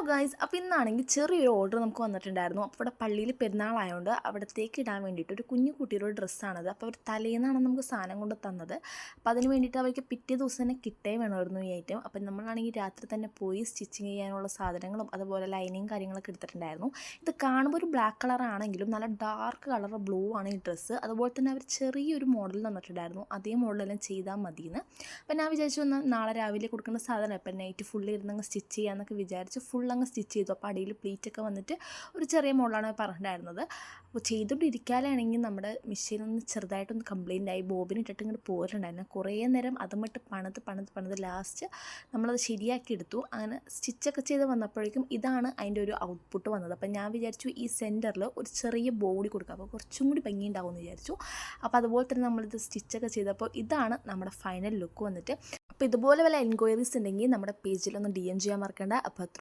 Guys, അപ്പോൾ ഇന്നാണെങ്കിൽ ചെറിയൊരു ഓർഡർ നമുക്ക് വന്നിട്ടുണ്ടായിരുന്നു. അപ്പോൾ ഇവിടെ പള്ളിയിൽ പെരുന്നാളായതുകൊണ്ട് അവിടത്തേക്ക് ഇടാൻ വേണ്ടിയിട്ട് ഒരു കുഞ്ഞു കുട്ടിയുടെ ഡ്രസ്സാണത്. അപ്പോൾ അവർ തലേന്നാണ് നമുക്ക് സാധനം കൊണ്ട് തന്നത്. അപ്പോൾ അതിന് വേണ്ടിയിട്ട് അവർക്ക് പിറ്റേ ദിവസം തന്നെ കിട്ടേ വേണമായിരുന്നു ഈ ഐറ്റം. അപ്പോൾ നമ്മളാണെങ്കിൽ രാത്രി തന്നെ പോയി സ്റ്റിച്ചിങ് ചെയ്യാനുള്ള സാധനങ്ങളും അതുപോലെ ലൈനിങ് കാര്യങ്ങളൊക്കെ എടുത്തിട്ടുണ്ടായിരുന്നു. ഇത് കാണുമ്പോൾ ഒരു ബ്ലാക്ക് കളറാണെങ്കിലും നല്ല ഡാർക്ക് കളർ ബ്ലൂ ആണ് ഈ ഡ്രസ്സ്. അതുപോലെ തന്നെ അവർ ചെറിയൊരു മോഡൽ തന്നിട്ടുണ്ടായിരുന്നു. അതേ മോഡലെല്ലാം ചെയ്താൽ മതിയെന്ന്. അപ്പോൾ ഞാൻ വിചാരിച്ചു നാളെ രാവിലെ കൊടുക്കുന്ന സാധനം ഇപ്പം നൈറ്റ് ഫുള്ള് ഇരുന്നങ്ങ് സ്റ്റിച്ച് ചെയ്യാമെന്നൊക്കെ വിചാരിച്ച് ഫുള്ളങ്ങ് സ്റ്റിച്ച് ചെയ്തു. അപ്പോൾ അടിയിൽ പ്ലീറ്റൊക്കെ വന്നിട്ട് ഒരു ചെറിയ മോഡലാണ് പറഞ്ഞിട്ടുണ്ടായിരുന്നത്. അപ്പോൾ ചെയ്തുകൊണ്ടിരിക്കാനാണെങ്കിൽ നമ്മുടെ മെഷീനൊന്ന് ചെറുതായിട്ടൊന്ന് കംപ്ലയിൻ്റ് ആയി. ബോബിനിട്ടിട്ട് ഇങ്ങോട്ട് പോയിട്ടുണ്ടായിരുന്നു. കുറേ നേരം അതുമിട്ട് പണിത് ലാസ്റ്റ് നമ്മളത് ശരിയാക്കി എടുത്തു. അങ്ങനെ സ്റ്റിച്ചൊക്കെ ചെയ്ത് വന്നപ്പോഴേക്കും ഇതാണ് അതിൻ്റെ ഒരു ഔട്ട്പുട്ട് വന്നത്. അപ്പോൾ ഞാൻ വിചാരിച്ചു ഈ സെൻറ്ററിൽ ഒരു ചെറിയ ബോഡി കൊടുക്കുക, അപ്പോൾ കുറച്ചും കൂടി ഭംഗി ഉണ്ടാവുമെന്ന് വിചാരിച്ചു. അപ്പോൾ അതുപോലെ തന്നെ നമ്മളിത് സ്റ്റിച്ചൊക്കെ ചെയ്തപ്പോൾ ഇതാണ് നമ്മുടെ ഫൈനൽ ലുക്ക് വന്നിട്ട്. അപ്പോൾ ഇതുപോലെ വല്ല എൻക്വയറീസ് ഉണ്ടെങ്കിൽ നമ്മുടെ പേജിലൊന്ന് DM ചെയ്യാൻ മറക്കണ്ട. അപ്പോൾ